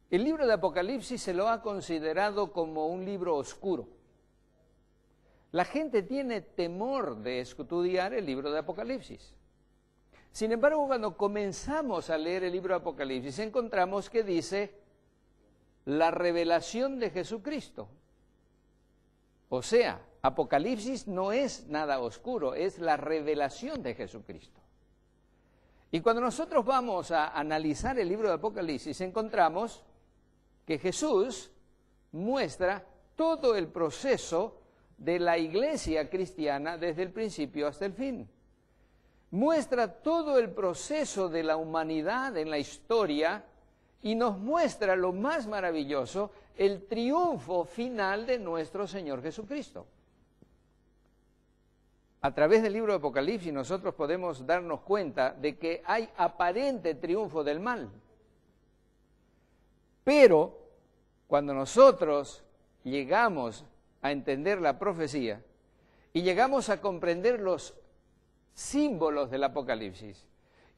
El libro de Apocalipsis se lo ha considerado como un libro oscuro. La gente tiene temor de estudiar el libro de Apocalipsis. Sin embargo, cuando comenzamos a leer el libro de Apocalipsis, encontramos que dice la revelación de Jesucristo. O sea, Apocalipsis no es nada oscuro, es la revelación de Jesucristo. Y cuando nosotros vamos a analizar el libro de Apocalipsis, encontramos que Jesús muestra todo el proceso de la iglesia cristiana desde el principio hasta el fin. Muestra todo el proceso de la humanidad en la historia y nos muestra lo más maravilloso, el triunfo final de nuestro Señor Jesucristo. A través del libro de Apocalipsis nosotros podemos darnos cuenta de que hay aparente triunfo del mal. Pero cuando nosotros llegamos a entender la profecía y llegamos a comprender los símbolos del Apocalipsis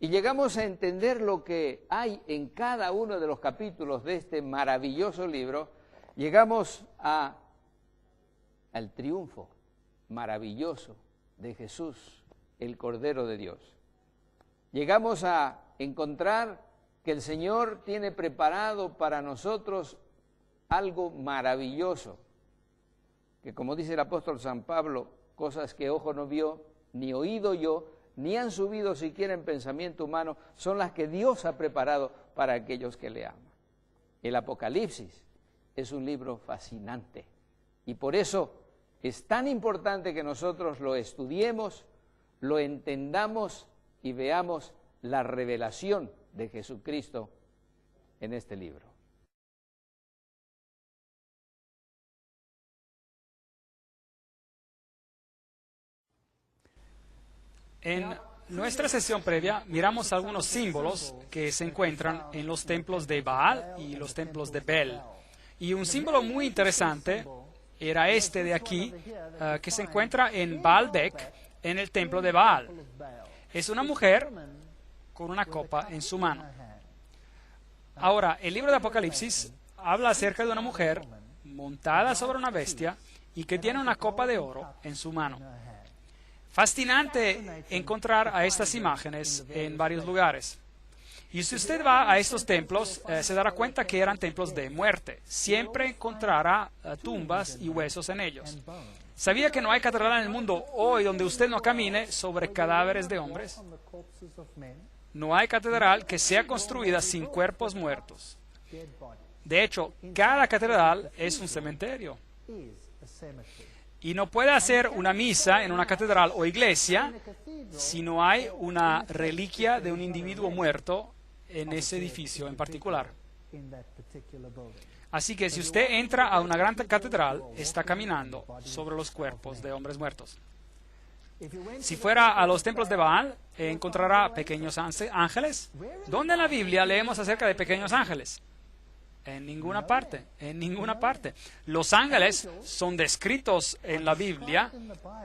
y llegamos a entender lo que hay en cada uno de los capítulos de este maravilloso libro, llegamos al triunfo maravilloso de Jesús, el Cordero de Dios. Llegamos a encontrar que el Señor tiene preparado para nosotros algo maravilloso, que como dice el apóstol San Pablo, cosas que ojo no vio, ni oído yo, ni han subido siquiera en pensamiento humano, son las que Dios ha preparado para aquellos que le aman. El Apocalipsis es un libro fascinante y por eso es tan importante que nosotros lo estudiemos, lo entendamos y veamos la revelación de Jesucristo en este libro. En nuestra sesión previa miramos algunos símbolos que se encuentran en los templos de Baal y los templos de Bel. Y un símbolo muy interesante era este de aquí, que se encuentra en Baalbek, en el templo de Baal. Es una mujer con una copa en su mano. Ahora, el libro de Apocalipsis habla acerca de una mujer montada sobre una bestia y que tiene una copa de oro en su mano. Fascinante encontrar a estas imágenes en varios lugares. Y si usted va a estos templos, se dará cuenta que eran templos de muerte. Siempre encontrará tumbas y huesos en ellos. ¿Sabía que no hay catedral en el mundo hoy donde usted no camine sobre cadáveres de hombres? No hay catedral que sea construida sin cuerpos muertos. De hecho, cada catedral es un cementerio. Y no puede hacer una misa en una catedral o iglesia si no hay una reliquia de un individuo muerto en ese edificio en particular. Así que si usted entra a una gran catedral, está caminando sobre los cuerpos de hombres muertos. Si fuera a los templos de Baal, encontrará pequeños ángeles. ¿Dónde en la Biblia leemos acerca de pequeños ángeles? En ninguna parte, en ninguna parte. Los ángeles son descritos en la Biblia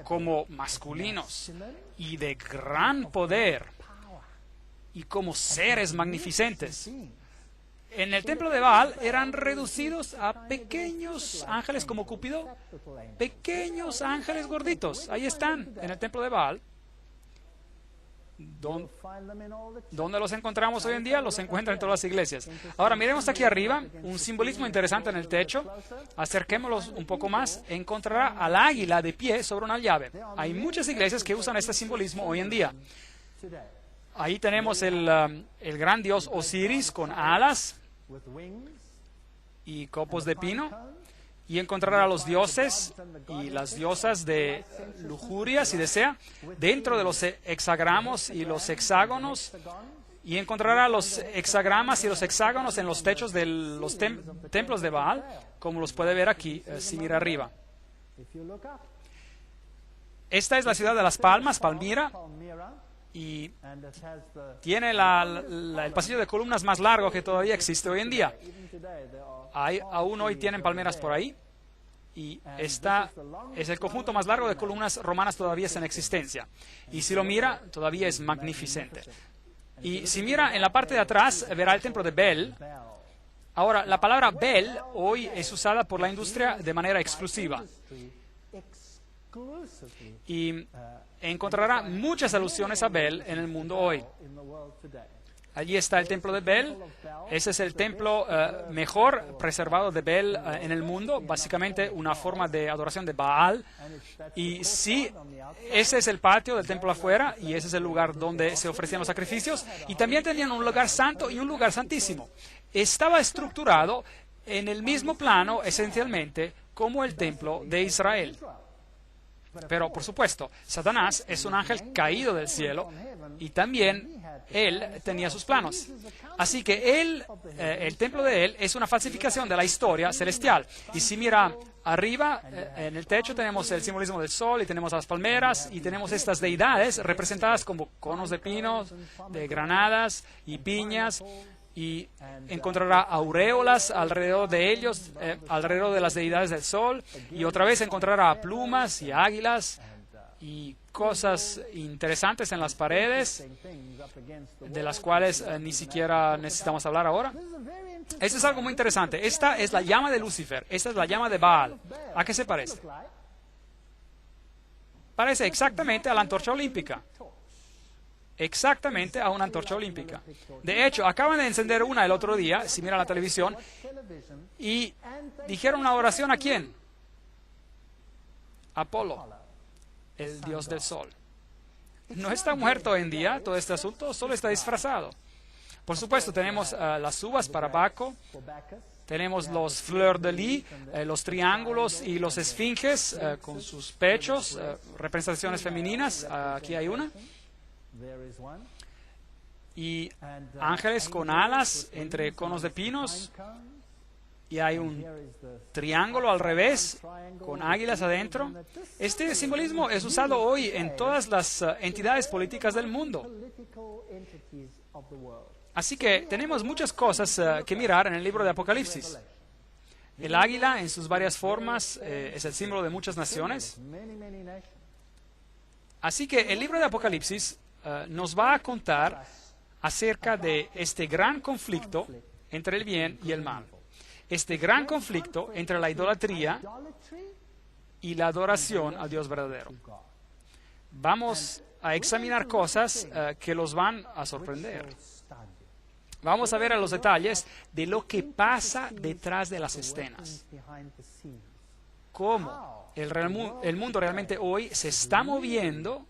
como masculinos y de gran poder y como seres magnificentes. En el templo de Baal eran reducidos a pequeños ángeles como Cúpido, pequeños ángeles gorditos. Ahí están, en el templo de Baal. ¿Dónde los encontramos hoy en día? Los encuentran en todas las iglesias. Ahora miremos aquí arriba, un simbolismo interesante en el techo. Acerquémoslos un poco más. Encontrará al águila de pie sobre una llave. Hay muchas iglesias que usan este simbolismo hoy en día. Ahí tenemos el gran dios Osiris con alas y copos de pino, y encontrará a los dioses y las diosas de lujuria, si desea, dentro de los hexagramos y los hexágonos, y encontrará los hexagramas y los hexágonos en los techos de los templos de Baal, como los puede ver aquí si mira arriba. Esta es la ciudad de Las Palmas, Palmira, y tiene el pasillo de columnas más largo que todavía existe hoy en día. Aún hoy tienen palmeras por ahí, y esta es el conjunto más largo de columnas romanas todavía en existencia. Y si lo mira, todavía es magnificente. Y si mira en la parte de atrás, verá el templo de Bel. Ahora, la palabra Bel hoy es usada por la industria de manera exclusiva. Y encontrará muchas alusiones a Bel en el mundo hoy. Allí está el templo de Bel. Ese es el templo mejor preservado de Bel en el mundo, básicamente una forma de adoración de Baal. Y sí, ese es el patio del templo afuera, y ese es el lugar donde se ofrecían los sacrificios. Y también tenían un lugar santo y un lugar santísimo. Estaba estructurado en el mismo plano, esencialmente, como el templo de Israel. Pero, por supuesto, Satanás es un ángel caído del cielo, y también él tenía sus planos. Así que el templo de él es una falsificación de la historia celestial. Y si mira arriba, en el techo tenemos el simbolismo del sol, y tenemos las palmeras, y tenemos estas deidades representadas como conos de pinos, de granadas y piñas, y encontrará auréolas alrededor de ellos, alrededor de las deidades del sol, y otra vez encontrará plumas y águilas y cosas interesantes en las paredes, de las cuales ni siquiera necesitamos hablar ahora. Esto es algo muy interesante. Esta es la llama de Lucifer, esta es la llama de Baal. ¿A qué se parece? Parece exactamente a la antorcha olímpica. Exactamente a una antorcha olímpica. De hecho, acaban de encender una el otro día, si mira la televisión, y dijeron una oración ¿a quién? Apolo, el dios del sol. No está muerto hoy en día todo este asunto, solo está disfrazado. Por supuesto, tenemos las uvas para Baco, tenemos los fleurs de lis, los triángulos y los esfinges con sus pechos, representaciones femeninas. Aquí hay una. Y ángeles con alas entre conos de pinos, y hay un triángulo al revés con águilas adentro. Este simbolismo es usado hoy en todas las entidades políticas del mundo. Así que tenemos muchas cosas que mirar en el libro de Apocalipsis. El águila en sus varias formas es el símbolo de muchas naciones. Así que el libro de Apocalipsis nos va a contar acerca de este gran conflicto entre el bien y el mal. Este gran conflicto entre la idolatría y la adoración al Dios verdadero. Vamos a examinar cosas que los van a sorprender. Vamos a ver a los detalles de lo que pasa detrás de las escenas. Cómo el mundo realmente hoy se está moviendo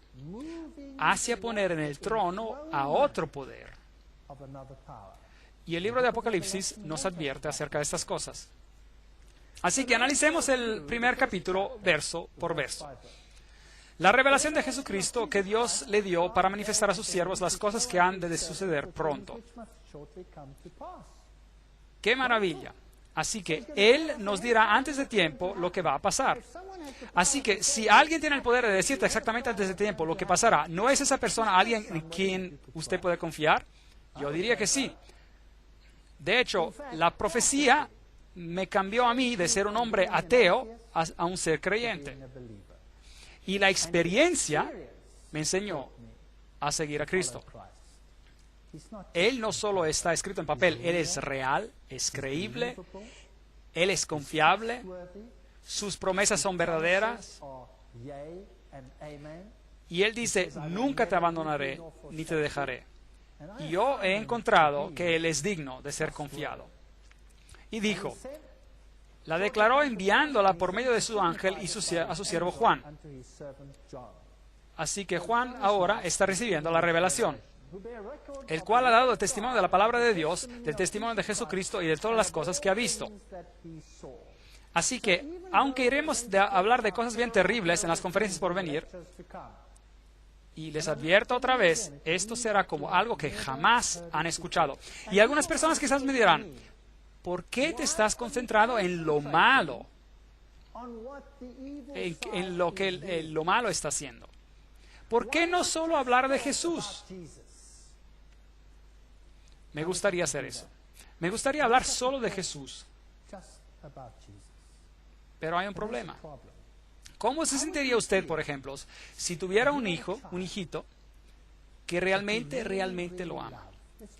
hacia poner en el trono a otro poder. Y el libro de Apocalipsis nos advierte acerca de estas cosas. Así que analicemos el primer capítulo verso por verso. La revelación de Jesucristo que Dios le dio para manifestar a sus siervos las cosas que han de suceder pronto. ¡Qué maravilla! Así que Él nos dirá antes de tiempo lo que va a pasar. Así que si alguien tiene el poder de decirte exactamente antes de tiempo lo que pasará, ¿no es esa persona alguien en quien usted puede confiar? Yo diría que sí. De hecho, la profecía me cambió a mí de ser un hombre ateo a un ser creyente. Y la experiencia me enseñó a seguir a Cristo. Él no solo está escrito en papel, Él es real, es creíble, Él es confiable, sus promesas son verdaderas. Y Él dice, nunca te abandonaré ni te dejaré. Y yo he encontrado que Él es digno de ser confiado. Y dijo, la declaró enviándola por medio de su ángel y a su siervo Juan. Así que Juan ahora está recibiendo la revelación, el cual ha dado testimonio de la palabra de Dios, del testimonio de Jesucristo y de todas las cosas que ha visto. Así que, aunque iremos a hablar de cosas bien terribles en las conferencias por venir, y les advierto otra vez, esto será como algo que jamás han escuchado. Y algunas personas quizás me dirán, ¿por qué te estás concentrado en lo malo? En lo que lo malo está haciendo. ¿Por qué no solo hablar de Jesús? Me gustaría hacer eso. Me gustaría hablar solo de Jesús. Pero hay un problema. ¿Cómo se sentiría usted, por ejemplo, si tuviera un hijo, un hijito, que realmente lo ama?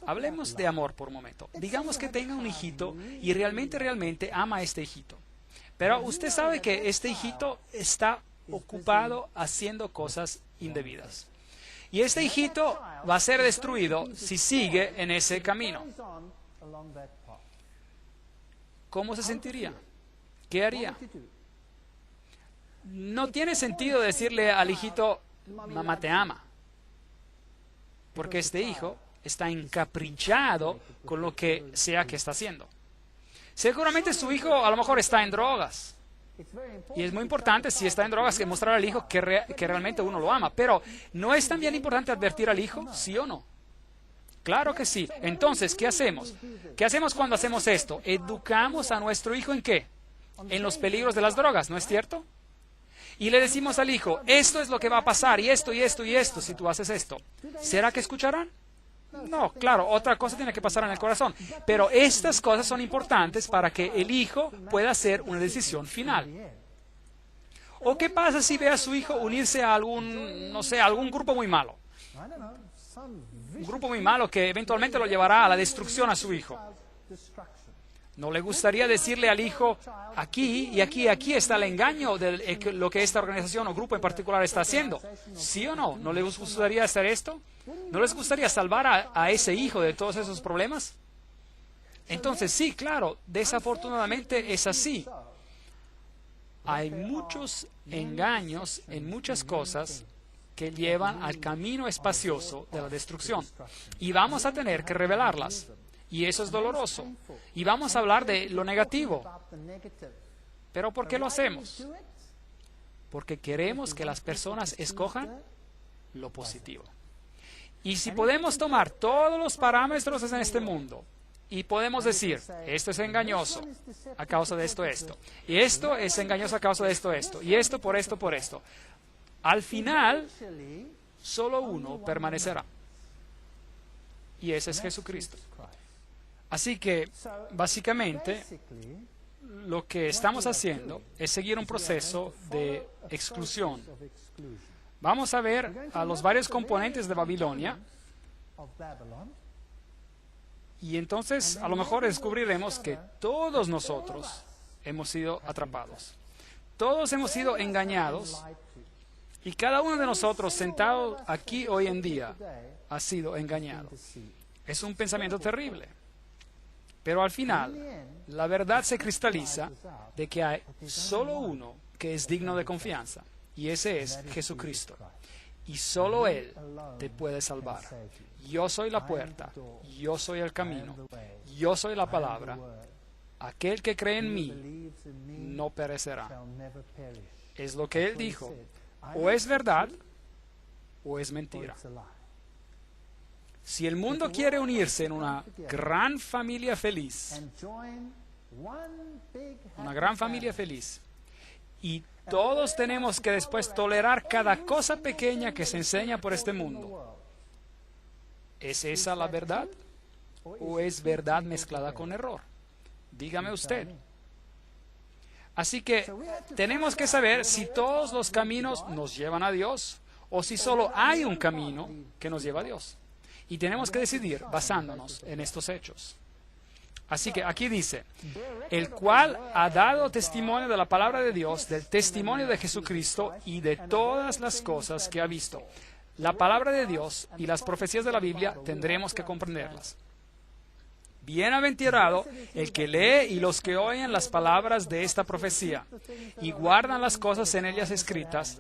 Hablemos de amor por un momento. Digamos que tenga un hijito y realmente ama a este hijito. Pero usted sabe que este hijito está ocupado haciendo cosas indebidas. Y este hijito va a ser destruido si sigue en ese camino. ¿Cómo se sentiría? ¿Qué haría? No tiene sentido decirle al hijito, mamá te ama. Porque este hijo está encaprichado con lo que sea que está haciendo. Seguramente su hijo a lo mejor está en drogas. Y es muy importante, si está en drogas, que mostrar al hijo que realmente uno lo ama. Pero, ¿no es también importante advertir al hijo? ¿Sí o no? Claro que sí. Entonces, ¿qué hacemos? ¿Qué hacemos cuando hacemos esto? Educamos a nuestro hijo ¿en qué? En los peligros de las drogas, ¿no es cierto? Y le decimos al hijo, esto es lo que va a pasar, y esto, y esto, y esto, si tú haces esto. ¿Será que escucharán? No, claro, otra cosa tiene que pasar en el corazón. Pero estas cosas son importantes para que el hijo pueda hacer una decisión final. ¿O qué pasa si ve a su hijo unirse a algún, no sé, algún grupo muy malo? Un grupo muy malo que eventualmente lo llevará a la destrucción a su hijo. ¿No le gustaría decirle al hijo, aquí y aquí, aquí está el engaño de lo que esta organización o grupo en particular está haciendo? ¿Sí o no? ¿No les gustaría hacer esto? ¿No les gustaría salvar a ese hijo de todos esos problemas? Entonces, sí, claro, desafortunadamente es así. Hay muchos engaños en muchas cosas que llevan al camino espacioso de la destrucción. Y vamos a tener que revelarlas. Y eso es doloroso. Y vamos a hablar de lo negativo. ¿Pero por qué lo hacemos? Porque queremos que las personas escojan lo positivo. Y si podemos tomar todos los parámetros en este mundo y podemos decir, esto es engañoso a causa de esto, y esto es engañoso a causa de esto, y esto, por esto, al final, solo uno permanecerá. Y ese es Jesucristo. Así que, básicamente, lo que estamos haciendo es seguir un proceso de exclusión. Vamos a ver a los varios componentes de Babilonia y entonces a lo mejor descubriremos que todos nosotros hemos sido atrapados. Todos hemos sido engañados y cada uno de nosotros sentado aquí hoy en día ha sido engañado. Es un pensamiento terrible. Pero al final, la verdad se cristaliza de que hay solo uno que es digno de confianza, y ese es Jesucristo. Y solo Él te puede salvar. Yo soy la puerta, yo soy el camino, yo soy la palabra. Aquel que cree en mí no perecerá. Es lo que Él dijo. O es verdad o es mentira. Si el mundo quiere unirse en una gran familia feliz, y todos tenemos que después tolerar cada cosa pequeña que se enseña por este mundo, ¿es esa la verdad? ¿O es verdad mezclada con error? Dígame usted. Así que tenemos que saber si todos los caminos nos llevan a Dios o si solo hay un camino que nos lleva a Dios. Y tenemos que decidir basándonos en estos hechos. Así que aquí dice, el cual ha dado testimonio de la palabra de Dios, del testimonio de Jesucristo y de todas las cosas que ha visto. La palabra de Dios y las profecías de la Biblia tendremos que comprenderlas. Bienaventurado el que lee y los que oyen las palabras de esta profecía y guardan las cosas en ellas escritas,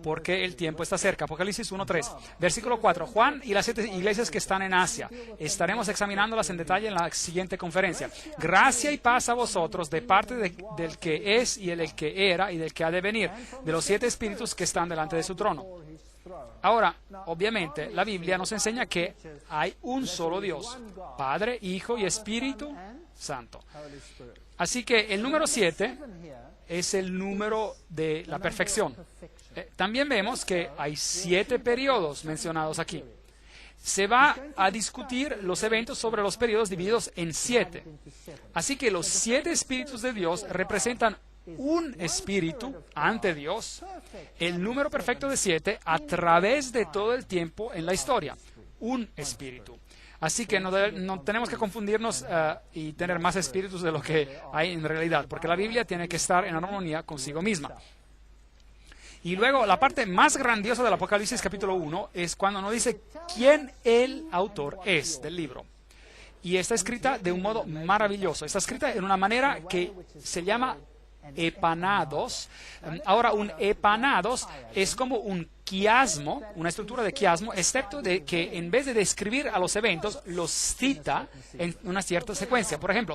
porque el tiempo está cerca. Apocalipsis 1:3. Versículo 4. Juan y las 7 iglesias que están en Asia. Estaremos examinándolas en detalle en la siguiente conferencia. Gracia y paz a vosotros de parte del que es y el que era y del que ha de venir, de los 7 espíritus que están delante de su trono. Ahora, obviamente, la Biblia nos enseña que hay un solo Dios, Padre, Hijo y Espíritu Santo. Así que el número 7 es el número de la perfección. También vemos que hay 7 periodos mencionados aquí. Se va a discutir los eventos sobre los periodos divididos en 7. Así que los 7 espíritus de Dios representan un espíritu ante Dios, el número perfecto de 7 a través de todo el tiempo en la historia. Un espíritu. Así que no tenemos que confundirnos y tener más espíritus de lo que hay en realidad, porque la Biblia tiene que estar en armonía consigo misma. Y luego la parte más grandiosa del Apocalipsis capítulo 1 es cuando nos dice quién el autor es del libro. Y está escrita de un modo maravilloso. Está escrita en una manera que se llama epanados. Ahora, un epanados es como un quiasmo, una estructura de quiasmo, excepto de que en vez de describir a los eventos, los cita en una cierta secuencia. Por ejemplo,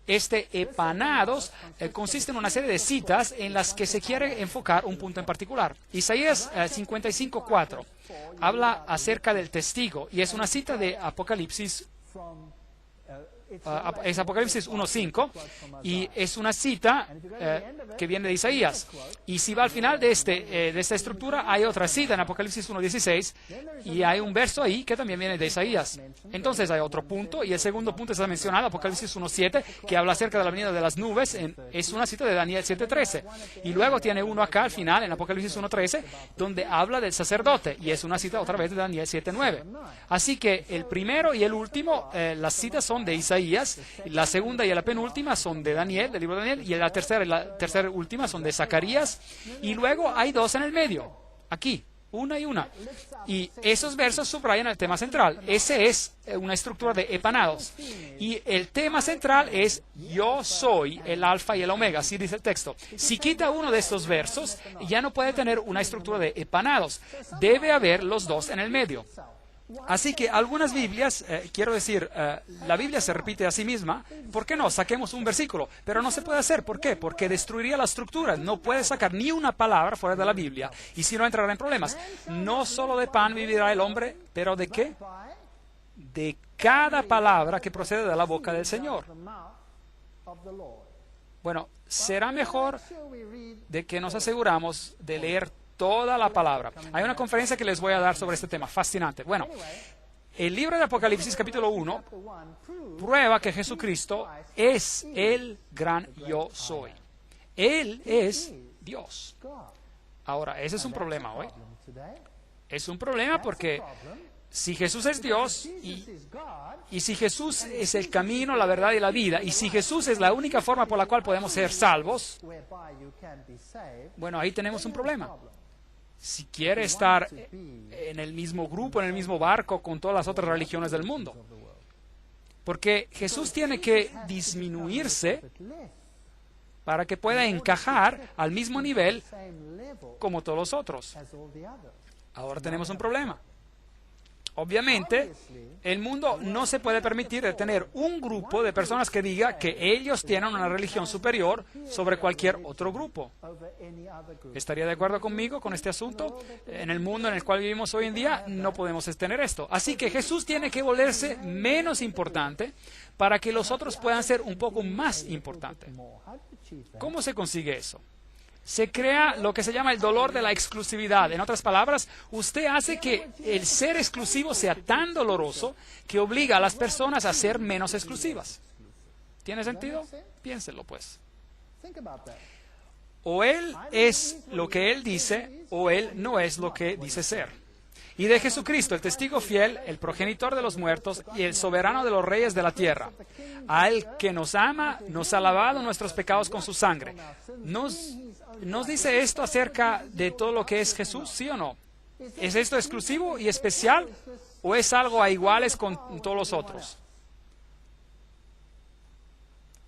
este epanados consiste en una serie de citas en las que se quiere enfocar un punto en particular. Isaías 55:4 habla acerca del testigo y es una cita de Apocalipsis. Es Apocalipsis 1:5 y es una cita que viene de Isaías. Y si va al final de esta estructura, hay otra cita en Apocalipsis 1:16 y hay un verso ahí que también viene de Isaías. Entonces hay otro punto y el segundo punto está mencionado, Apocalipsis 1:7, que habla acerca de la venida de las nubes. Es una cita de Daniel 7:13. Y luego tiene uno acá al final, en Apocalipsis 1:13, donde habla del sacerdote y es una cita otra vez de Daniel 7:9. Así que el primero y el último, las citas son de Isaías. La segunda y la penúltima son de Daniel, del libro de Daniel, y la tercera y última son de Zacarías, y luego hay 2 en el medio, aquí, una y una. Y esos versos subrayan el tema central. Ese es una estructura de epanados. Y el tema central es yo soy el alfa y el omega, así dice el texto. Si quita uno de estos versos, ya no puede tener una estructura de epanados. Debe haber los 2 en el medio. Así que algunas Biblias, la Biblia se repite a sí misma. ¿Por qué no? Saquemos un versículo. Pero no se puede hacer. ¿Por qué? Porque destruiría la estructura. No puede sacar ni una palabra fuera de la Biblia. Y si no, entrará en problemas. No solo de pan vivirá el hombre, pero ¿de qué? De cada palabra que procede de la boca del Señor. Bueno, será mejor de que nos aseguramos de leer toda la palabra. Hay una conferencia que les voy a dar sobre este tema, fascinante. Bueno, el libro de Apocalipsis capítulo 1 prueba que Jesucristo es el gran yo soy. Él es Dios. Ahora, ese es un problema hoy. Es un problema porque si Jesús es Dios y si Jesús es el camino, la verdad y la vida, y si Jesús es la única forma por la cual podemos ser salvos, bueno, ahí tenemos un problema. Si quiere estar en el mismo grupo, en el mismo barco con todas las otras religiones del mundo. Porque Jesús tiene que disminuirse para que pueda encajar al mismo nivel como todos los otros. Ahora tenemos un problema. Obviamente, el mundo no se puede permitir de tener un grupo de personas que diga que ellos tienen una religión superior sobre cualquier otro grupo. ¿Estaría de acuerdo conmigo con este asunto? En el mundo en el cual vivimos hoy en día no podemos tener esto. Así que Jesús tiene que volverse menos importante para que los otros puedan ser un poco más importantes. ¿Cómo se consigue eso? Se crea lo que se llama el dolor de la exclusividad. En otras palabras, usted hace que el ser exclusivo sea tan doloroso que obliga a las personas a ser menos exclusivas. ¿Tiene sentido? Piénselo, pues. O él es lo que él dice, o él no es lo que dice ser. Y de Jesucristo, el testigo fiel, el progenitor de los muertos y el soberano de los reyes de la tierra, al que nos ama, nos ha lavado nuestros pecados con su sangre. ¿Nos dice esto acerca de todo lo que es Jesús, sí o no? ¿Es esto exclusivo y especial o es algo a iguales con todos los otros?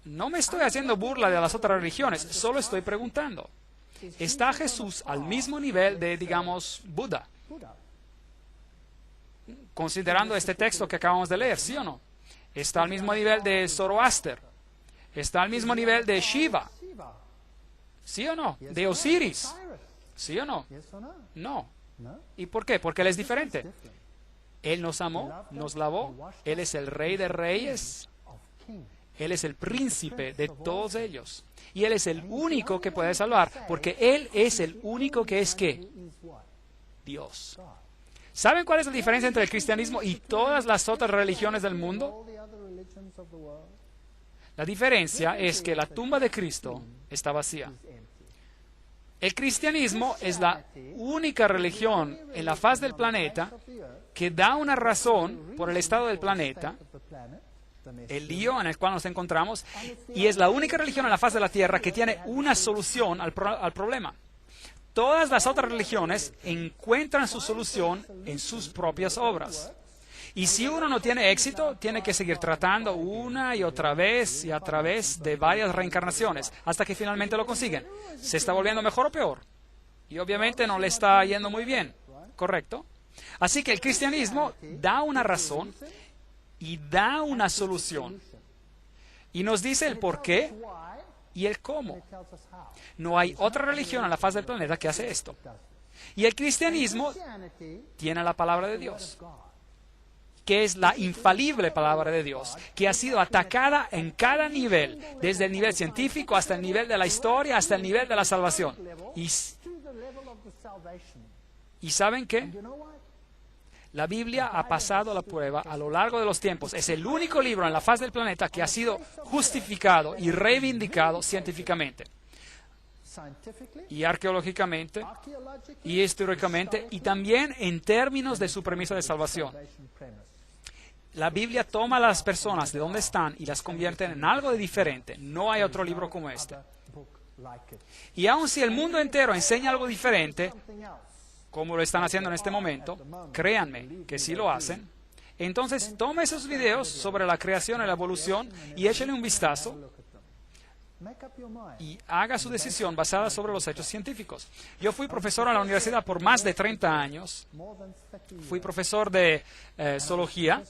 No me estoy haciendo burla de las otras religiones, solo estoy preguntando. ¿Está Jesús al mismo nivel de, digamos, Buda? Considerando este texto que acabamos de leer, ¿sí o no? ¿Está al mismo nivel de Zoroaster? ¿Está al mismo nivel de Shiva? ¿Sí o no? ¿De Osiris? ¿Sí o no? No. ¿Y por qué? Porque Él es diferente. Él nos amó, nos lavó. Él es el Rey de Reyes. Él es el príncipe de todos ellos. Y Él es el único que puede salvar, porque Él es el único que es ¿qué? Dios. ¿Saben cuál es la diferencia entre el cristianismo y todas las otras religiones del mundo? La diferencia es que la tumba de Cristo está vacía. El cristianismo es la única religión en la faz del planeta que da una razón por el estado del planeta, el lío en el cual nos encontramos, y es la única religión en la faz de la tierra que tiene una solución al problema. Todas las otras religiones encuentran su solución en sus propias obras. Y si uno no tiene éxito, tiene que seguir tratando una y otra vez y a través de varias reencarnaciones hasta que finalmente lo consiguen. ¿Se está volviendo mejor o peor? Y obviamente no le está yendo muy bien, ¿correcto? Así que el cristianismo da una razón y da una solución. Y nos dice el por qué y el cómo. No hay otra religión en la faz del planeta que hace esto. Y el cristianismo tiene la palabra de Dios, que es la infalible palabra de Dios, que ha sido atacada en cada nivel, desde el nivel científico hasta el nivel de la historia, hasta el nivel de la salvación. ¿Y saben qué? La Biblia ha pasado la prueba a lo largo de los tiempos. Es el único libro en la faz del planeta que ha sido justificado y reivindicado científicamente, y arqueológicamente, y históricamente, y también en términos de su premisa de salvación. La Biblia toma a las personas de donde están y las convierte en algo de diferente. No hay otro libro como este. Y aun si el mundo entero enseña algo diferente, como lo están haciendo en este momento, créanme que sí lo hacen, entonces tome esos videos sobre la creación y la evolución y échale un vistazo y haga su decisión basada sobre los hechos científicos. Yo fui profesor en la universidad por más de 30 años. Fui profesor de zoología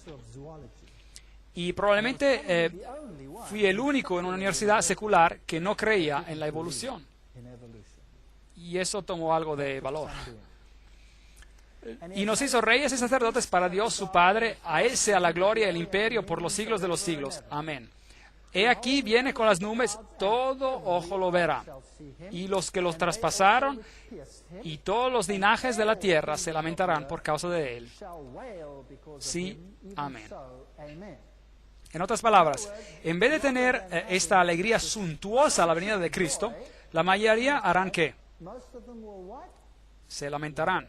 y probablemente fui el único en una universidad secular que no creía en la evolución. Y eso tomó algo de valor. Y nos hizo reyes y sacerdotes para Dios su Padre. A Él sea la gloria y el imperio por los siglos de los siglos. Amén. He aquí viene con las nubes, todo ojo lo verá, y los que los traspasaron, y todos los linajes de la tierra se lamentarán por causa de Él. Sí, amén. En otras palabras, en vez de tener esta alegría suntuosa a la venida de Cristo, la mayoría harán ¿qué? Se lamentarán.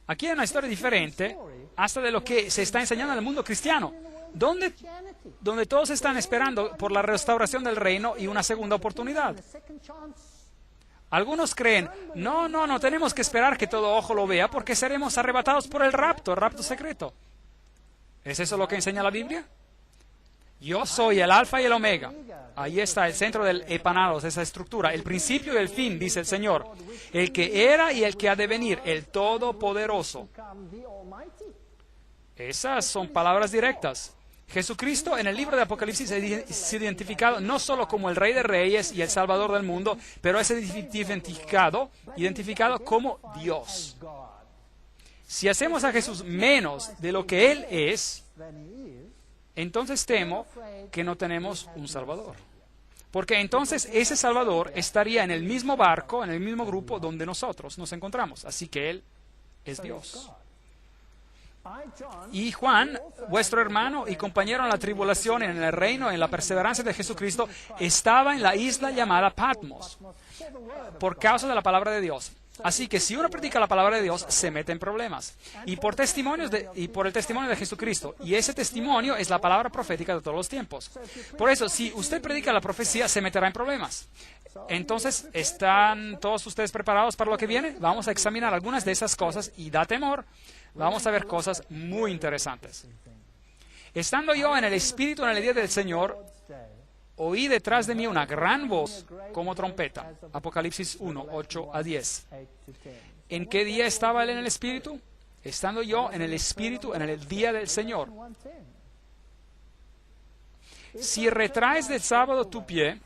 Aquí hay una historia diferente hasta de lo que se está enseñando en el mundo cristiano, donde todos están esperando por la restauración del reino y una segunda oportunidad. Algunos creen, no tenemos que esperar que todo ojo lo vea porque seremos arrebatados por el rapto secreto. ¿Es eso lo que enseña la Biblia? Yo soy el alfa y el omega. Ahí está el centro del epanados, esa estructura, el principio y el fin, dice el Señor. El que era y el que ha de venir, el Todopoderoso. Esas son palabras directas. Jesucristo en el libro de Apocalipsis es identificado no solo como el Rey de Reyes y el Salvador del mundo, pero es identificado como Dios. Si hacemos a Jesús menos de lo que Él es, entonces temo que no tenemos un Salvador. Porque entonces ese Salvador estaría en el mismo barco, en el mismo grupo donde nosotros nos encontramos. Así que Él es Dios. Y Juan, vuestro hermano y compañero en la tribulación, en el reino, en la perseverancia de Jesucristo, estaba en la isla llamada Patmos por causa de la palabra de Dios. Así que si uno predica la palabra de Dios, se mete en problemas. Y por el testimonio de Jesucristo. Y ese testimonio es la palabra profética de todos los tiempos. Por eso, si usted predica la profecía, se meterá en problemas. Entonces, ¿están todos ustedes preparados para lo que viene? Vamos a examinar algunas de esas cosas y da temor. Vamos a ver cosas muy interesantes. Estando yo en el Espíritu en el día del Señor, oí detrás de mí una gran voz como trompeta. Apocalipsis 1, 8 a 10. ¿En qué día estaba él en el Espíritu? Estando yo en el Espíritu en el día del Señor. Si retraes del sábado tu pie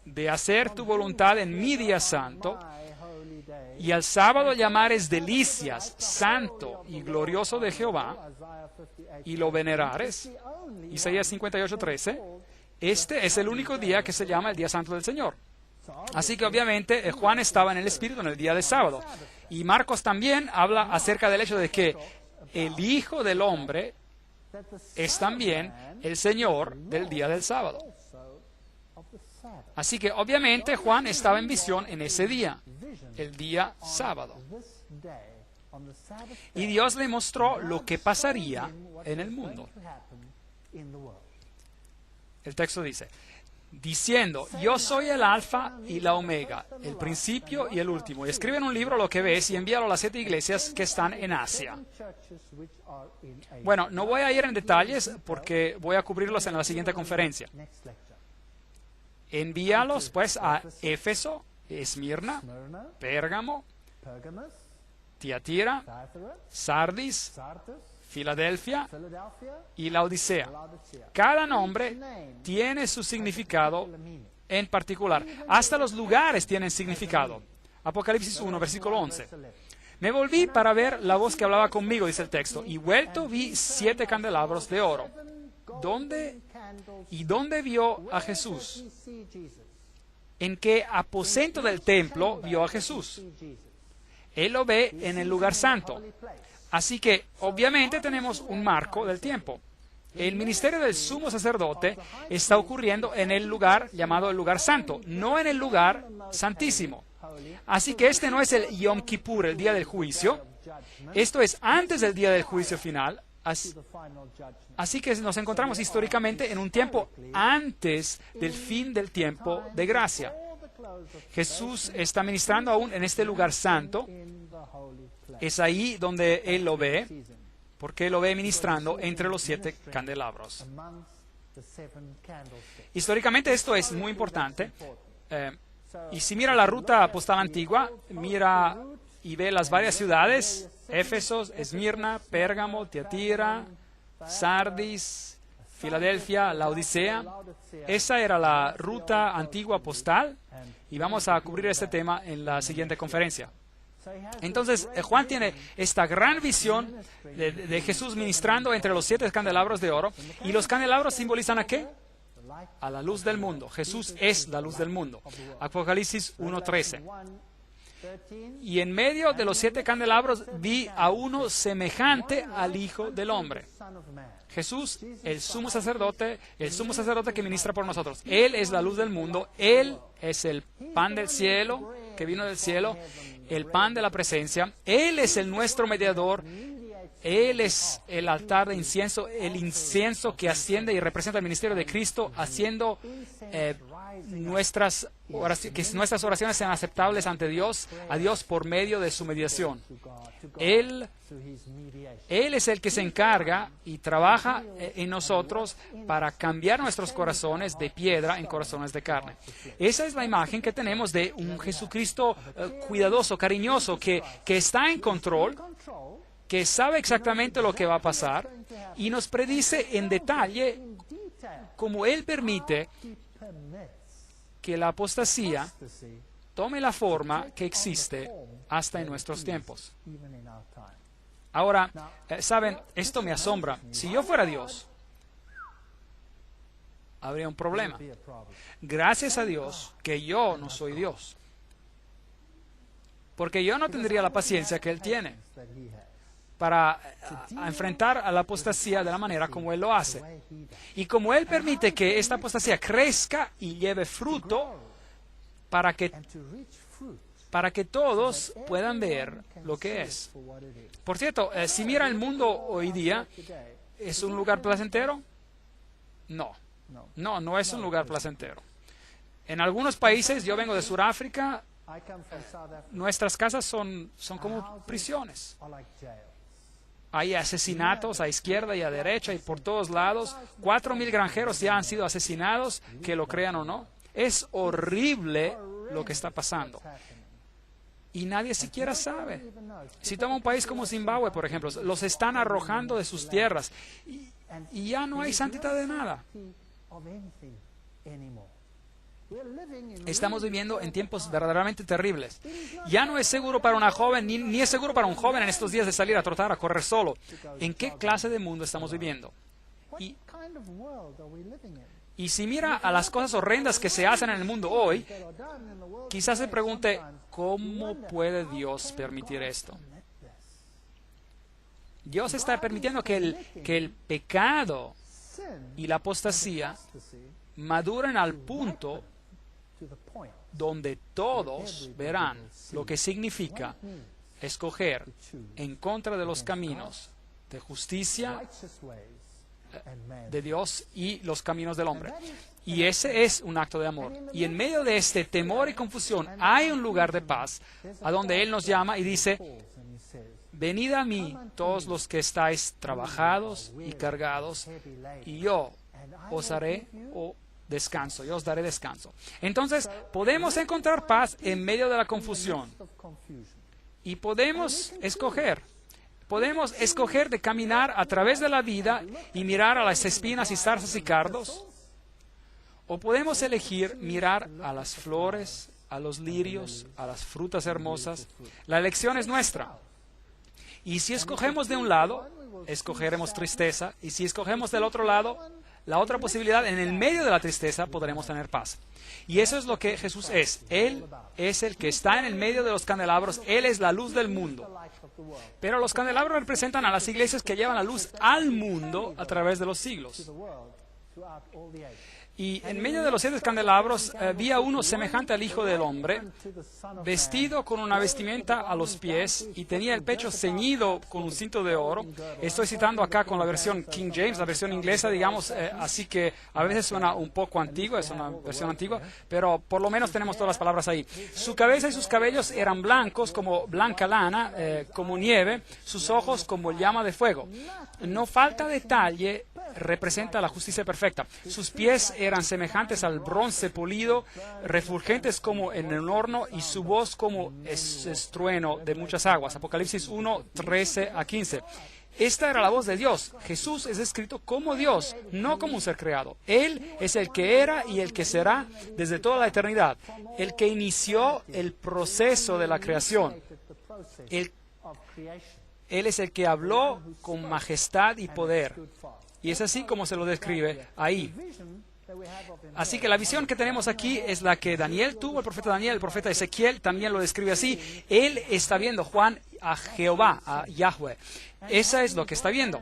de hacer tu voluntad en mi día santo, y al sábado llamares delicias, santo y glorioso de Jehová, y lo venerares, Isaías 58, 13, este es el único día que se llama el día santo del Señor. Así que obviamente Juan estaba en el Espíritu en el día de sábado. Y Marcos también habla acerca del hecho de que el Hijo del Hombre es también el Señor del día del sábado. Así que obviamente Juan estaba en visión en ese día, el día sábado. Y Dios le mostró lo que pasaría en el mundo. El texto dice, diciendo, yo soy el alfa y la omega, el principio y el último. Y escribe en un libro lo que ves y envíalo a las 7 iglesias que están en Asia. Bueno, no voy a ir en detalles porque voy a cubrirlos en la siguiente conferencia. Envíalos pues a Éfeso, Esmirna, Pérgamo, Tiatira, Sardis, Filadelfia y Laodicea. Cada nombre tiene su significado en particular. Hasta los lugares tienen significado. Apocalipsis 1, versículo 11. Me volví para ver la voz que hablaba conmigo, dice el texto, y vuelto vi 7 candelabros de oro. ¿Dónde vio a Jesús? ¿En qué aposento del templo vio a Jesús? Él lo ve en el lugar santo. Así que, obviamente, tenemos un marco del tiempo. El ministerio del sumo sacerdote está ocurriendo en el lugar llamado el lugar santo, no en el lugar santísimo. Así que este no es el Yom Kippur, el día del juicio. Esto es antes del día del juicio final. Así que nos encontramos históricamente en un tiempo antes del fin del tiempo de gracia. Jesús está ministrando aún en este lugar santo. Es ahí donde Él lo ve, porque Él lo ve ministrando entre los 7 candelabros. Históricamente esto es muy importante. Y si mira la ruta postal antigua, mira y ve las varias ciudades, Éfeso, Esmirna, Pérgamo, Tiatira, Sardis, Filadelfia, Laodicea. Esa era la ruta antigua postal y vamos a cubrir este tema en la siguiente conferencia. Entonces, Juan tiene esta gran visión de Jesús ministrando entre los 7 candelabros de oro. ¿Y los candelabros simbolizan a qué? A la luz del mundo. Jesús es la luz del mundo. Apocalipsis 1:13. Y en medio de los 7 candelabros vi a uno semejante al Hijo del Hombre. Jesús, el sumo sacerdote que ministra por nosotros. Él es la luz del mundo. Él es el pan del cielo, que vino del cielo, el pan de la presencia. Él es el nuestro mediador. Él es el altar de incienso, el incienso que asciende y representa el ministerio de Cristo, haciendo que nuestras oraciones sean aceptables ante Dios, a Dios por medio de su mediación. Él es el que se encarga y trabaja en nosotros para cambiar nuestros corazones de piedra en corazones de carne. Esa es la imagen que tenemos de un Jesucristo cuidadoso, cariñoso, que está en control que sabe exactamente lo que va a pasar y nos predice en detalle cómo Él permite que la apostasía tome la forma que existe hasta en nuestros tiempos. Ahora, ¿saben? Esto me asombra. Si yo fuera Dios, habría un problema. Gracias a Dios que yo no soy Dios. Porque yo no tendría la paciencia que Él tiene para enfrentar a la apostasía de la manera como Él lo hace. Y como Él permite que esta apostasía crezca y lleve fruto para que todos puedan ver lo que es. Por cierto, si mira el mundo hoy día, ¿es un lugar placentero? No, no es un lugar placentero. En algunos países, yo vengo de Sudáfrica, nuestras casas son como prisiones. Hay asesinatos a izquierda y a derecha y por todos lados. 4,000 granjeros ya han sido asesinados, que lo crean o no. Es horrible lo que está pasando. Y nadie siquiera sabe. Si toma un país como Zimbabue, por ejemplo, los están arrojando de sus tierras y ya no hay santidad de nada. Estamos viviendo en tiempos verdaderamente terribles. Ya no es seguro para una joven, ni es seguro para un joven en estos días de salir a trotar, a correr solo. ¿En qué clase de mundo estamos viviendo? Y si mira a las cosas horrendas que se hacen en el mundo hoy, quizás se pregunte, ¿cómo puede Dios permitir esto? Dios está permitiendo que el pecado y la apostasía maduren al punto donde todos verán lo que significa escoger en contra de los caminos de justicia de Dios y los caminos del hombre. Y ese es un acto de amor. Y en medio de este temor y confusión hay un lugar de paz a donde Él nos llama y dice, venid a mí todos los que estáis trabajados y cargados, y yo os haré descanso, yo os daré descanso. Entonces, podemos encontrar paz en medio de la confusión. Y podemos escoger de caminar a través de la vida y mirar a las espinas y zarzas y cardos. O podemos elegir mirar a las flores, a los lirios, a las frutas hermosas. La elección es nuestra. Y si escogemos de un lado, escogeremos tristeza. Y si escogemos del otro lado, la otra posibilidad, en el medio de la tristeza, podremos tener paz. Y eso es lo que Jesús es. Él es el que está en el medio de los candelabros. Él es la luz del mundo. Pero los candelabros representan a las iglesias que llevan la luz al mundo a través de los siglos. Y en medio de los 7 candelabros vi a uno semejante al Hijo del Hombre, vestido con una vestimenta a los pies y tenía el pecho ceñido con un cinto de oro. Estoy citando acá con la versión King James, la versión inglesa, digamos, así que a veces suena un poco antigua, es una versión antigua, pero por lo menos tenemos todas las palabras ahí. Su cabeza y sus cabellos eran blancos como blanca lana, como nieve, sus ojos como llama de fuego. No falta detalle, representa la justicia perfecta. Sus pies eran semejantes al bronce polido, refulgentes como en un horno, y su voz como estruendo de muchas aguas. Apocalipsis 1, 13 a 15. Esta era la voz de Dios. Jesús es descrito como Dios, no como un ser creado. Él es el que era y el que será desde toda la eternidad, el que inició el proceso de la creación. Él es el que habló con majestad y poder. Y es así como se lo describe ahí. Así que la visión que tenemos aquí es la que Daniel tuvo, el profeta Daniel, el profeta Ezequiel también lo describe así. Él está viendo, Juan, a Jehová, a Yahweh. Esa es lo que está viendo.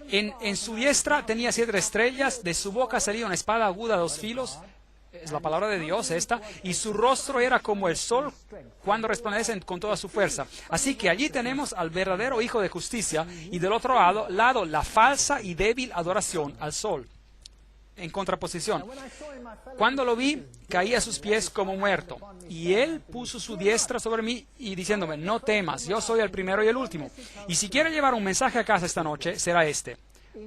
En su diestra tenía 7 estrellas, de su boca salía una espada aguda a 2 filos. Es la palabra de Dios esta, y su rostro era como el sol cuando resplandece con toda su fuerza. Así que allí tenemos al verdadero Hijo de Justicia, y del otro lado la falsa y débil adoración al sol, en contraposición. Cuando lo vi, caí a sus pies como muerto, y él puso su diestra sobre mí y diciéndome, no temas, yo soy el primero y el último. Y si quiere llevar un mensaje a casa esta noche, será este: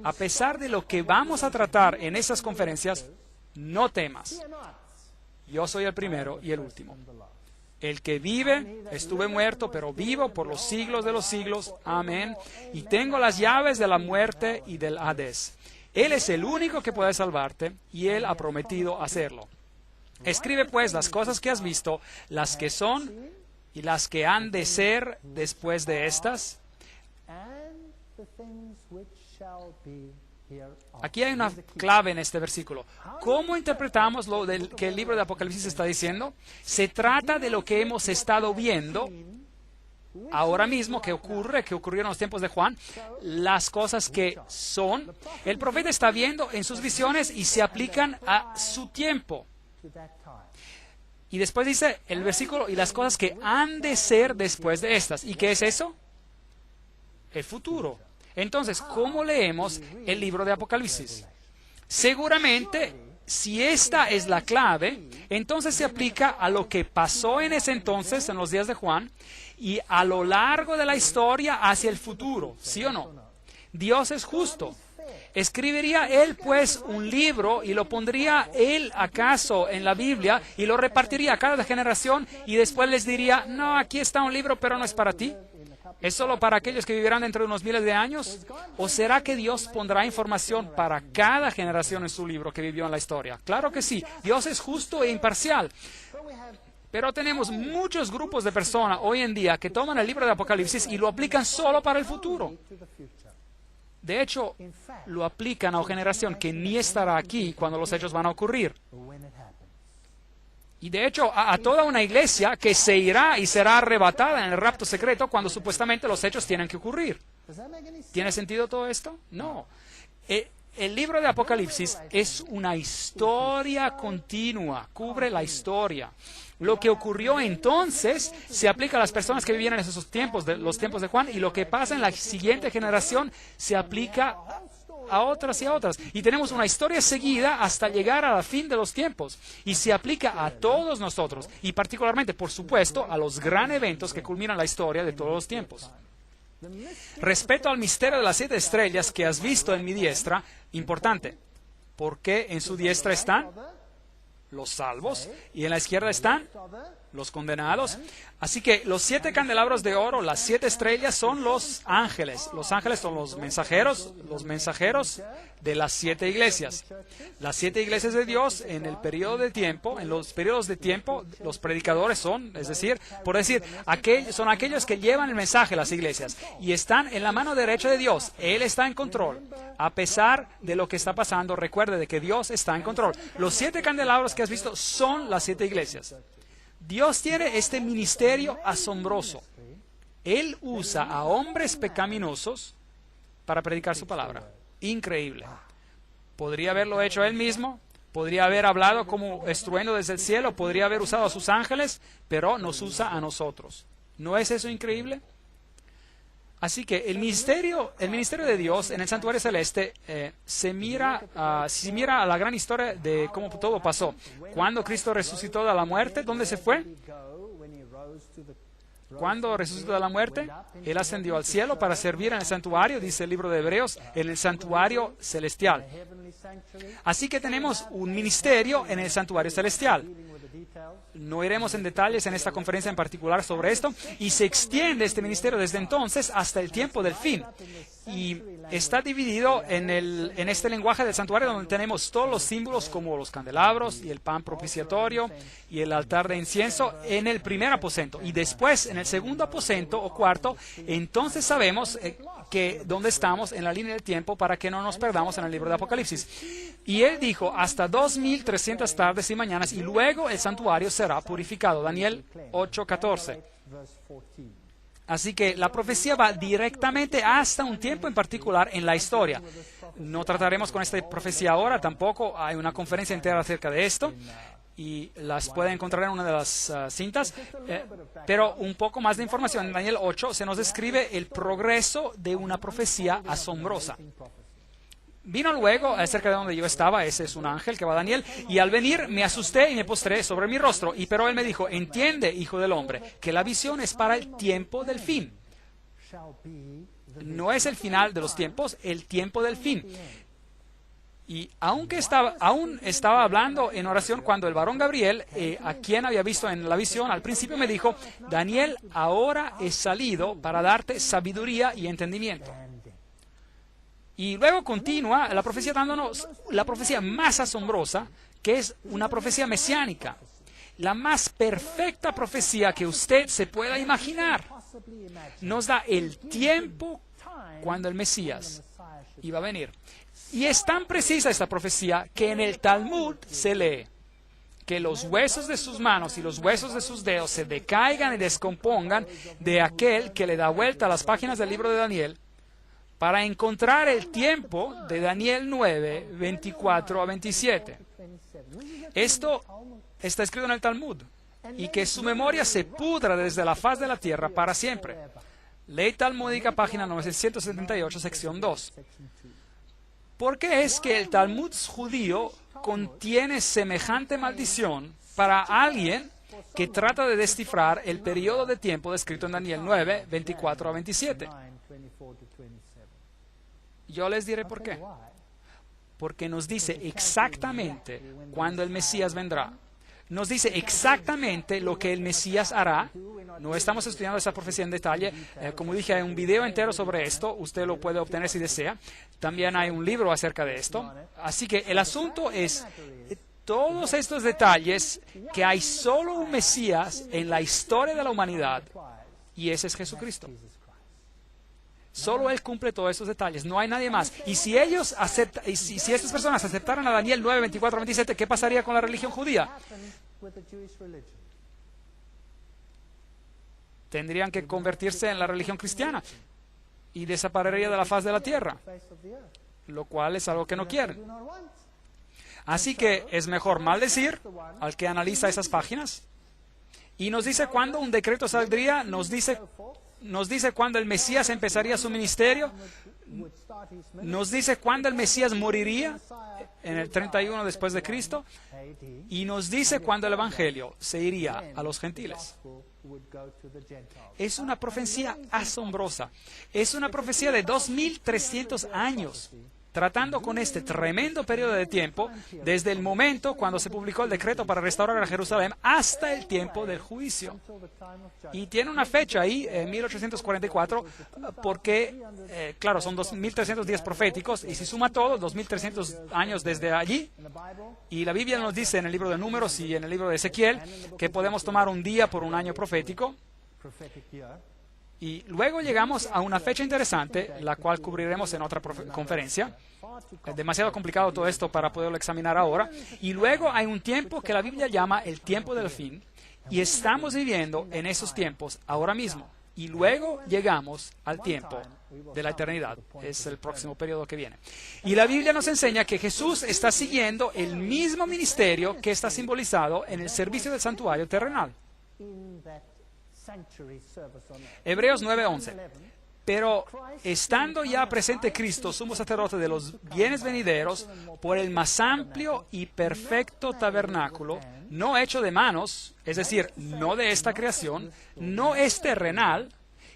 a pesar de lo que vamos a tratar en esas conferencias, no temas. Yo soy el primero y el último. El que vive, estuve muerto, pero vivo por los siglos de los siglos. Amén. Y tengo las llaves de la muerte y del Hades. Él es el único que puede salvarte y Él ha prometido hacerlo. Escribe pues las cosas que has visto, las que son y las que han de ser después de estas. Aquí hay una clave en este versículo. ¿Cómo interpretamos lo que el libro de Apocalipsis está diciendo? Se trata de lo que hemos estado viendo ahora mismo, que ocurrió en los tiempos de Juan, las cosas que son. El profeta está viendo en sus visiones y se aplican a su tiempo. Y después dice el versículo, y las cosas que han de ser después de estas. ¿Y qué es eso? El futuro. Entonces, ¿cómo leemos el libro de Apocalipsis? Seguramente, si esta es la clave, entonces se aplica a lo que pasó en ese entonces, en los días de Juan, y a lo largo de la historia hacia el futuro, ¿sí o no? Dios es justo. ¿Escribiría Él, pues, un libro y lo pondría Él, acaso, en la Biblia y lo repartiría a cada generación y después les diría, no, aquí está un libro, pero no es para ti? ¿Es solo para aquellos que vivirán dentro de unos miles de años? ¿O será que Dios pondrá información para cada generación en su libro que vivió en la historia? Claro que sí. Dios es justo e imparcial. Pero tenemos muchos grupos de personas hoy en día que toman el libro de Apocalipsis y lo aplican solo para el futuro. De hecho, lo aplican a una generación que ni estará aquí cuando los hechos van a ocurrir. Y de hecho, a toda una iglesia que se irá y será arrebatada en el rapto secreto cuando supuestamente los hechos tienen que ocurrir. ¿Tiene sentido todo esto? No. El libro de Apocalipsis es una historia continua, cubre la historia. Lo que ocurrió entonces se aplica a las personas que vivían en esos tiempos, los tiempos de Juan, y lo que pasa en la siguiente generación se aplica a otras y a otras. Y tenemos una historia seguida hasta llegar a la fin de los tiempos. Y se aplica a todos nosotros. Y particularmente, por supuesto, a los gran eventos que culminan la historia de todos los tiempos. Respecto al misterio de las 7 estrellas que has visto en mi diestra, importante. Porque en su diestra están los salvos y en la izquierda están los condenados. Así que los 7 candelabros de oro, las 7 estrellas son los ángeles. Los ángeles son los mensajeros de las 7 iglesias. Las 7 iglesias de Dios en el periodo de tiempo, en los periodos de tiempo, los predicadores son, es decir, por decir, son aquellos que llevan el mensaje a las iglesias y están en la mano derecha de Dios. Él está en control. A pesar de lo que está pasando, recuerde de que Dios está en control. Los 7 candelabros que has visto son las 7 iglesias. Dios tiene este ministerio asombroso. Él usa a hombres pecaminosos para predicar su palabra. Increíble. Podría haberlo hecho Él mismo, podría haber hablado como estruendo desde el cielo, podría haber usado a sus ángeles, pero nos usa a nosotros. ¿No es eso increíble? Así que el ministerio de Dios en el santuario celeste se mira a la gran historia de cómo todo pasó. Cuando Cristo resucitó de la muerte, ¿dónde se fue? Cuando resucitó de la muerte, Él ascendió al cielo para servir en el santuario, dice el libro de Hebreos, en el santuario celestial. Así que tenemos un ministerio en el santuario celestial. No iremos en detalles en esta conferencia en particular sobre esto, y se extiende este ministerio desde entonces hasta el tiempo del fin. Y está dividido en este lenguaje del santuario donde tenemos todos los símbolos como los candelabros y el pan propiciatorio y el altar de incienso en el primer aposento. Y después en el segundo aposento o cuarto, entonces sabemos que dónde estamos en la línea del tiempo para que no nos perdamos en el libro de Apocalipsis. Y Él dijo hasta 2300 tardes y mañanas y luego el santuario será purificado. Daniel 8:14. Así que la profecía va directamente hasta un tiempo en particular en la historia. No trataremos con esta profecía ahora, tampoco hay una conferencia entera acerca de esto y las puede encontrar en una de las cintas, pero un poco más de información. En Daniel 8 se nos describe el progreso de una profecía asombrosa. Vino luego acerca de donde yo estaba, ese es un ángel que va a Daniel, y al venir me asusté y me postré sobre mi rostro, pero él me dijo, entiende, hijo del hombre, que la visión es para el tiempo del fin. No es el final de los tiempos, el tiempo del fin. Y aún estaba hablando en oración cuando el varón Gabriel, a quien había visto en la visión, al principio me dijo: Daniel, ahora he salido para darte sabiduría y entendimiento. Y luego continúa la profecía dándonos la profecía más asombrosa, que es una profecía mesiánica. La más perfecta profecía que usted se pueda imaginar. Nos da el tiempo cuando el Mesías iba a venir. Y es tan precisa esta profecía que en el Talmud se lee que los huesos de sus manos y los huesos de sus dedos se decaigan y descompongan de aquel que le da vuelta a las páginas del libro de Daniel para encontrar el tiempo de Daniel 9, 24 a 27. Esto está escrito en el Talmud, y que su memoria se pudra desde la faz de la tierra para siempre. Ley Talmúdica, página 978, sección 2. ¿Por qué es que el Talmud judío contiene semejante maldición para alguien que trata de descifrar el periodo de tiempo descrito en Daniel 9, 24 a 27? Yo les diré por qué. Porque nos dice exactamente cuándo el Mesías vendrá. Nos dice exactamente lo que el Mesías hará. No estamos estudiando esa profecía en detalle. Como dije, hay un video entero sobre esto. Usted lo puede obtener si desea. También hay un libro acerca de esto. Así que el asunto es todos estos detalles, que hay solo un Mesías en la historia de la humanidad, y ese es Jesucristo. Solo Él cumple todos esos detalles, no hay nadie más. Y si ellos si estas personas aceptaran a Daniel 9, 24, 27, ¿qué pasaría con la religión judía? Tendrían que convertirse en la religión cristiana y desaparecería de la faz de la tierra, lo cual es algo que no quieren. Así que es mejor maldecir al que analiza esas páginas, y nos dice cuándo un decreto saldría, nos dice cuándo el Mesías empezaría su ministerio, nos dice cuándo el Mesías moriría, en el 31 después de Cristo, y nos dice cuándo el Evangelio se iría a los gentiles. Es una profecía asombrosa. Es una profecía de 2300 años, tratando con este tremendo periodo de tiempo, desde el momento cuando se publicó el decreto para restaurar a Jerusalén hasta el tiempo del juicio. Y tiene una fecha ahí, 1844, porque, claro, son 2310 proféticos, y si suma todo, 2300 años desde allí. Y la Biblia nos dice en el libro de Números y en el libro de Ezequiel que podemos tomar un día por un año profético. Y luego llegamos a una fecha interesante, la cual cubriremos en otra conferencia. Es demasiado complicado todo esto para poderlo examinar ahora. Y luego hay un tiempo que la Biblia llama el tiempo del fin, y estamos viviendo en esos tiempos ahora mismo. Y luego llegamos al tiempo de la eternidad. Es el próximo periodo que viene. Y la Biblia nos enseña que Jesús está siguiendo el mismo ministerio que está simbolizado en el servicio del santuario terrenal. Hebreos 9:11. Pero estando ya presente Cristo, sumo sacerdote de los bienes venideros, por el más amplio y perfecto tabernáculo, no hecho de manos, es decir, no de esta creación, no es terrenal,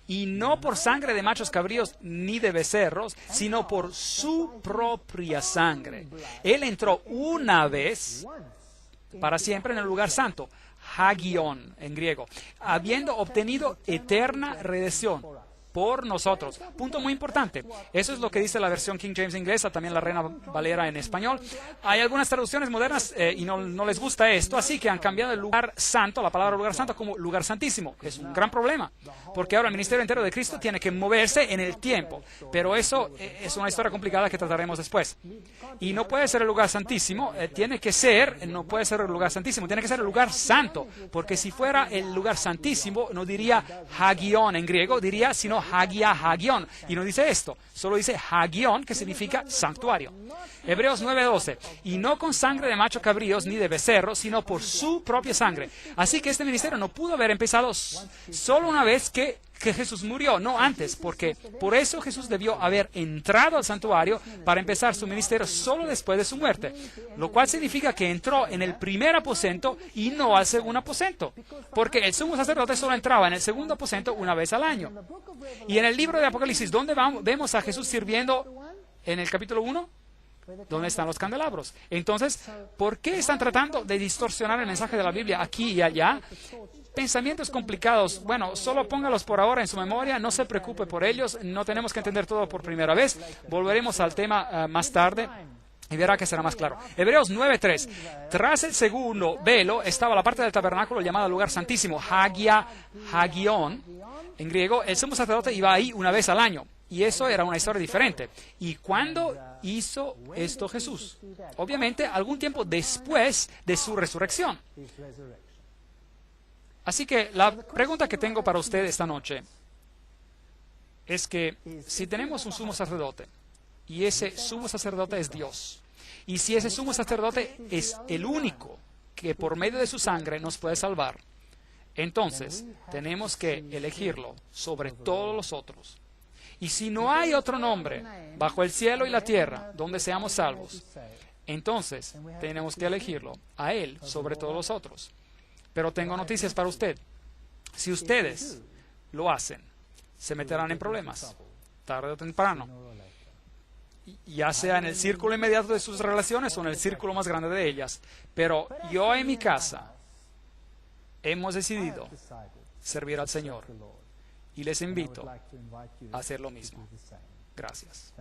y no por sangre de machos cabríos ni de becerros, sino por su propia sangre. Él entró una vez para siempre en el lugar santo, hagion en griego, habiendo obtenido eterna redención por nosotros. Punto muy importante. Eso es lo que dice la versión King James inglesa, también la Reina Valera en español. Hay algunas traducciones modernas y no les gusta esto, así que han cambiado el lugar santo, la palabra lugar santo, como lugar santísimo. Es un gran problema, porque ahora el ministerio entero de Cristo tiene que moverse en el tiempo. Pero eso es una historia complicada que trataremos después. Y no puede ser el lugar santísimo, no puede ser el lugar santísimo, tiene que ser el lugar santo, porque si fuera el lugar santísimo, no diría hagion en griego, diría sino Hagia Hagion, y no dice esto, solo dice Hagion, que significa santuario. Hebreos 9:12, y no con sangre de macho cabríos ni de becerros, sino por su propia sangre. Así que este ministerio no pudo haber empezado solo una vez que Jesús murió, no antes, porque por eso Jesús debió haber entrado al santuario para empezar su ministerio solo después de su muerte, lo cual significa que entró en el primer aposento y no al segundo aposento, porque el sumo sacerdote solo entraba en el segundo aposento una vez al año. Y en el libro de Apocalipsis, ¿dónde vemos a Jesús sirviendo en el capítulo 1? donde están los candelabros. Entonces, ¿por qué están tratando de distorsionar el mensaje de la Biblia aquí y allá? Pensamientos complicados, bueno, solo póngalos por ahora en su memoria, no se preocupe por ellos, no tenemos que entender todo por primera vez. Volveremos al tema más tarde y verá que será más claro. Hebreos 9:3. Tras el segundo velo estaba la parte del tabernáculo llamada lugar santísimo, Hagion, en griego. El sumo sacerdote iba ahí una vez al año. Y eso era una historia diferente. ¿Y cuándo hizo esto Jesús? Obviamente, algún tiempo después de su resurrección. Así que la pregunta que tengo para usted esta noche es que si tenemos un sumo sacerdote, y ese sumo sacerdote es Dios, y si ese sumo sacerdote es el único que por medio de su sangre nos puede salvar, entonces tenemos que elegirlo sobre todos los otros. Y si no hay otro nombre bajo el cielo y la tierra donde seamos salvos, entonces tenemos que elegirlo a Él sobre todos los otros. Pero tengo noticias para usted. Si ustedes lo hacen, se meterán en problemas, tarde o temprano. Ya sea en el círculo inmediato de sus relaciones o en el círculo más grande de ellas. Pero yo en mi casa hemos decidido servir al Señor. Y les invito a hacer lo mismo. Gracias.